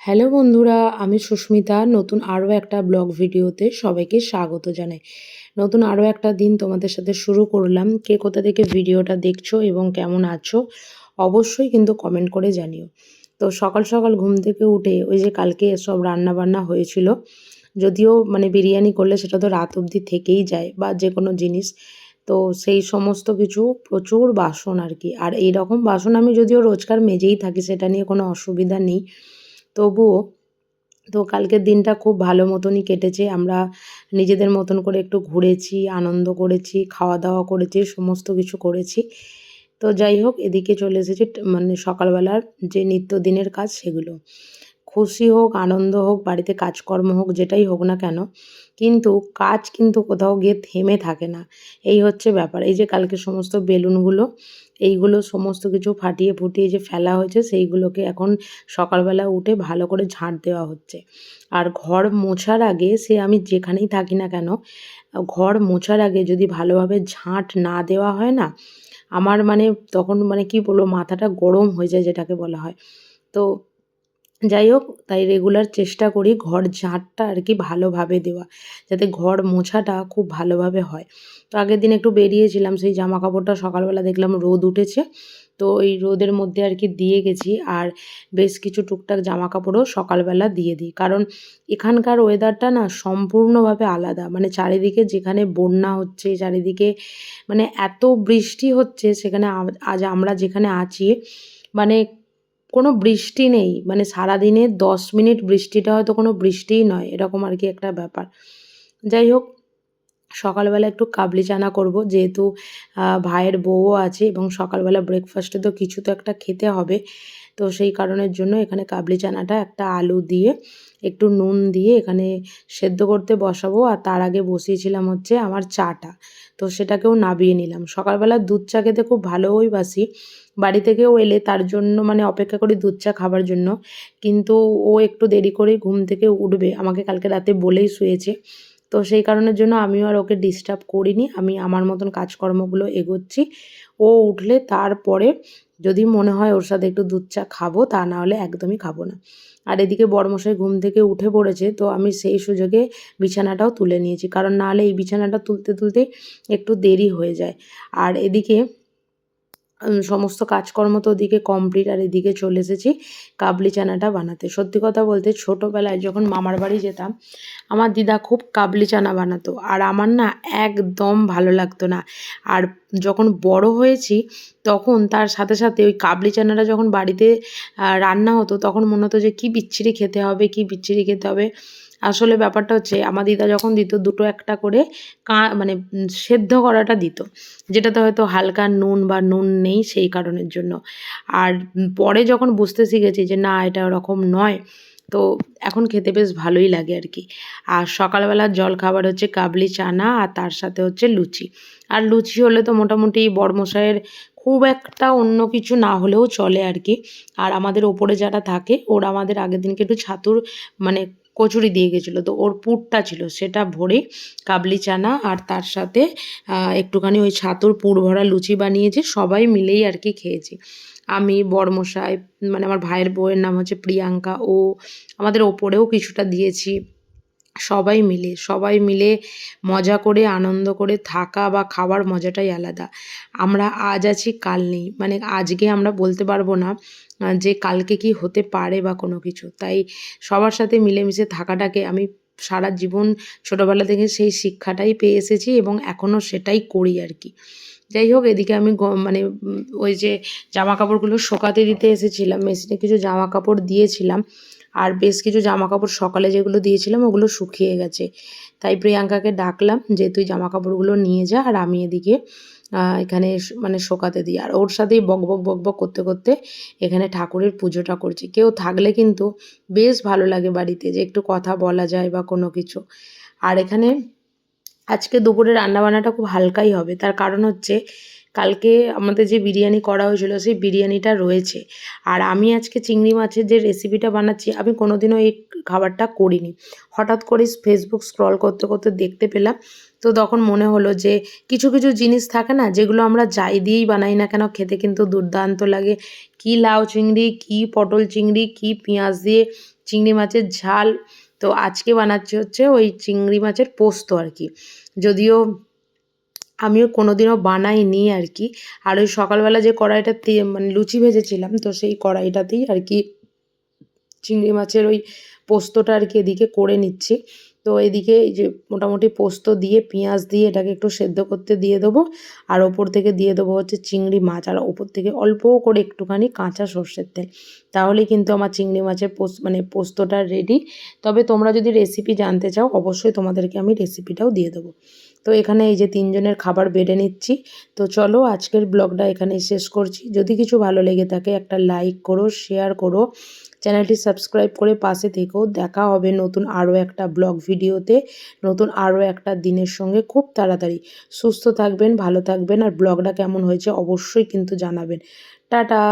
Hello বন্ধুরা, আমি সুস্মিতা। নতুন আরও একটা ব্লগ ভিডিওতে সবাইকে স্বাগত জানাই। নতুন আরও একটা দিন তোমাদের সাথে শুরু করলাম। কে কোথা থেকে ভিডিওটা দেখছো এবং কেমন আছো অবশ্যই কিন্তু কমেন্ট করে জানিও। তো সকাল সকাল ঘুম থেকে উঠে ওই যে কালকে সব রান্না বান্না হয়েছিল, যদিও মানে বিরিয়ানি করলে সেটা তো রাত অবধি থেকেই যায় বা যে কোনো জিনিস। তো সেই সমস্ত কিছু প্রচুর বাসন আর কি। আর এই রকম বাসন আমি যদিও রোজকার মেজেই থাকি, সেটা নিয়ে কোনো অসুবিধা নেই। তবুও তো কালকের দিনটা খুব ভালো মতনই কেটেছে। আমরা নিজেদের মতন করে একটু ঘুরেছি, আনন্দ করেছি, খাওয়া দাওয়া করেছি, সমস্ত কিছু করেছি। তো যাই হোক, এদিকে চলে এসেছি মানে সকালবেলার যে নিত্যদিনের কাজ সেগুলো। খুশি হোক, আনন্দ হোক, বাড়িতে কাজকর্ম হোক, যেটাই হোক না কেন, কিন্তু কাজ কিন্তু কোথাও গিয়ে থেমে থাকে না। এই হচ্ছে ব্যাপার। এই যে কালকে সমস্ত বেলুনগুলো, এইগুলো সমস্ত কিছু ফাটিয়ে ফুটিয়ে যে ফেলা হয়েছে, সেইগুলোকে এখন সকালবেলা উঠে ভালো করে ঝাঁট দেওয়া হচ্ছে। আর ঘর মোছার আগে, সে আমি যেখানেই থাকি না কেন, ঘর মোছার আগে যদি ভালোভাবে ঝাঁট না দেওয়া হয় না, আমার মানে তখন মানে কি বলবো, মাথাটা গরম হয়ে যায় যেটাকে বলা হয়। তো যাই হোক, তাই রেগুলার চেষ্টা করি ঘর ঝাঁটটা আর কি ভালোভাবে দেওয়া, যাতে ঘর মোছাটা খুব ভালোভাবে হয়। তো আগের দিন একটু বেরিয়েছিলাম, সেই জামা কাপড়টা সকালবেলা দেখলাম রোদ উঠেছে, তো এই রোদের মধ্যে আর কি দিয়ে গেছি। আর বেশ কিছু টুকটাক জামা কাপড়ও সকালবেলা দিয়ে দিই, কারণ এখানকার ওয়েদারটা না সম্পূর্ণভাবে আলাদা। মানে চারিদিকে যেখানে বন্যা হচ্ছে, চারিদিকে মানে এত বৃষ্টি হচ্ছে, সেখানে আজ আমরা যেখানে আছি মানে কোনো বৃষ্টি নেই। মানে সারাদিনে 10 মিনিট বৃষ্টিটা হয়তো কোনো বৃষ্টিই নয়, এরকম আর কি একটা ব্যাপার। যাই হোক, সকালবেলা একটু কাবলি চানা করব, যেহেতু ভাইয়ের বউও আছে এবং সকালবেলা ব্রেকফাস্টে তো কিছু তো একটা খেতে হবে। তো সেই কারণের জন্য এখানে কাবলি চানাটা একটা আলু দিয়ে একটু নুন দিয়ে এখানে সেদ্ধ করতে বসাবো। আর তার আগে বসিয়েছিলাম হচ্ছে আমার চাটা, তো সেটাকেও নাবিয়ে নিলাম। সকালবেলা দুধ চা খেতে খুব ভালোই বাসি। বাড়ি থেকেও এলে তার জন্য মানে অপেক্ষা করি দুধ চা খাবার জন্য, কিন্তু ও একটু দেরি করেই ঘুম থেকে উঠবে, আমাকে কালকে রাতে বলেই শুয়েছে। তো সেই কারণের জন্য আমিও আর ওকে ডিস্টার্ব করিনি। আমি আমার মতন কাজকর্মগুলো এগোচ্ছি। ও উঠলে তারপরে যদি মনে হয় ওর সাথে একটু দুধ চা খাবো, তা না হলে একদমই খাবো না। আর এদিকে বড়মশাই ঘুম থেকে উঠে পড়েছে, তো আমি সেই সুযোগে বিছানাটাও তুলে নিয়েছি, কারণ না হলে এই বিছানাটা তুলতে তুলতে একটু দেরি হয়ে যায়। আর এদিকে সমস্ত কাজকর্ম তো ওদিকে কমপ্লিট, আর এদিকে চলে এসেছি কাবলি চানাটা বানাতে। সত্যি কথা বলতে ছোটোবেলায় যখন মামার বাড়ি যেতাম, আমার দিদা খুব কাবলি চানা বানাতো, আর আমার না একদম ভালো লাগতো না। আর যখন বড় হয়েছি তখন তার সাথে সাথে ওই কাবলি চানাটা যখন বাড়িতে রান্না হতো, তখন মনে হতো যে কী বিচ্ছিরি খেতে হবে, কী বিচ্ছিরি খেতে হবে। আসলে ব্যাপারটা হচ্ছে, আমার দিদা যখন দিত দুটো একটা করে মানে সেদ্ধ করাটা দিত, যেটাতে হয়তো হালকা নুন বা নুন নেই সেই কারণের জন্য। আর পরে যখন বুঝতে শিখেছি যে না, এটা ওরকম নয়, তো এখন খেতে বেশ ভালোই লাগে আর কি। আর সকালবেলার জলখাবার হচ্ছে কাবলি চানা, আর তার সাথে হচ্ছে লুচি। আর লুচি হলে তো মোটামুটি বড়মশাইয়ের খুব একটা অন্য কিছু না হলেও চলে আর কি। আর আমাদের ওপরে যারা থাকে, ওরা আমাদের আগের দিনকে একটু ছাতুর মানে কচুরি দিয়ে গেছিলো, তো ওর পুরটা ছিল, সেটা ভরে কাবলি চানা আর তার সাথে একটুখানি ওই ছাতুর পুর ভরা লুচি বানিয়েছি। সবাই মিলেই আর কি খেয়েছি। আমি, বড়মশাই, মানে আমার ভাইয়ের বউয়ের নাম হচ্ছে প্রিয়াঙ্কা, ও আমাদের ওপরেও কিছুটা দিয়েছি। সবাই মিলে মজা করে আনন্দ করে থাকা বা খাওয়ার মজাটাই আলাদা। আমরা আজ আছি কাল নেই, মানে আজকে আমরা বলতে পারবো না যে কালকে কি হতে পারে বা কোনো কিছু। তাই সবার সাথে মিলেমিশে থাকাটাকে আমি সারা জীবন ছোটোবেলা থেকে সেই শিক্ষাটাই পেয়ে এসেছি এবং এখনও সেটাই করি আর কি। যাই হোক, এদিকে আমি মানে ওই যে জামা কাপড়গুলো শুকাতে দিতে এসেছিলাম, মেশিনে কিছু জামা কাপড় দিয়েছিলাম। আর বেশ কিছু জামা কাপড় সকালে যেগুলো দিয়েছিলাম ওগুলো শুকিয়ে গেছে। তাই প্রিয়াঙ্কাকে ডাকলাম যে তুই জামা কাপড়গুলো নিয়ে যা, আর আমি এদিকে এখানে মানে শোকাতে দিই। আর ওর সাথেই বকবক করতে করতে এখানে ঠাকুরের পুজোটা করছি। কেউ থাকলে কিন্তু বেশ ভালো লাগে বাড়িতে, যে একটু কথা বলা যায় বা কোনো কিছু। আর এখানে আজকে দুপুরে রান্নাবান্নাটা খুব হালকাই হবে, তার কারণ হচ্ছে কালকে আমাদের যে বিরিয়ানি করা হয়েছিল সেই বিরিয়ানিটা রয়েছে। আর আমি আজকে চিংড়ি মাছের যে রেসিপিটা বানাচ্ছি, আমি কোনোদিনও এই খাবারটা করিনি। হঠাৎ করে ফেসবুক স্ক্রল করতে করতে দেখতে পেলাম। তো তখন মনে হলো যে কিছু কিছু জিনিস থাকে না, যেগুলো আমরা যাই দিয়েই বানাই না কেন খেতে কিন্তু দুর্দান্ত লাগে। কি লাউ চিংড়ি, কি পটল চিংড়ি, কি পেঁয়াজ দিয়ে চিংড়ি মাছের ঝাল। তো আজকে বানাচ্ছি হচ্ছে ওই চিংড়ি মাছের পোস্ত আর কি। যদিও আমিও কোনোদিনও বানাইনি আর কি। আর ওই সকালবেলা যে কড়াইটাতে মানে লুচি ভেজেছিলাম, তো সেই কড়াইটাতেই আর কি চিংড়ি মাছের ওই পোস্তটা আর কি এদিকে করে নিচ্ছি। তো এদিকে এই যে মোটামুটি পোস্ত দিয়ে পেঁয়াজ দিয়ে এটাকে একটু সেদ্ধ করতে দিয়ে দেবো। আর ওপর থেকে দিয়ে দেবো হচ্ছে চিংড়ি মাছ, আর ওপর থেকে অল্প করে একটুখানি কাঁচা সর্ষের তেল। তাহলেই কিন্তু আমার চিংড়ি মাছের মানে পোস্তটা রেডি। তবে তোমরা যদি রেসিপি জানতে চাও অবশ্যই তোমাদেরকে আমি রেসিপিটাও দিয়ে দেবো। তো এখানে এই যে 3 জনের খাবার বেড়ে নিচ্ছি। তো চলো আজকের ব্লগটা এখানেই শেষ করছি। যদি কিছু ভালো লেগে থাকে একটা লাইক করো, শেয়ার করো, চ্যানেলটি সাবস্ক্রাইব করে পাশে থেকো। দেখা হবে নতুন আরও একটা ব্লগ ভিডিওতে, নতুন আরও একটা দিনের সঙ্গে খুব তাড়াতাড়ি। সুস্থ থাকবেন, ভালো থাকবেন, আর ব্লগটা কেমন হয়েছে অবশ্যই কিন্তু জানাবেন। টাটা।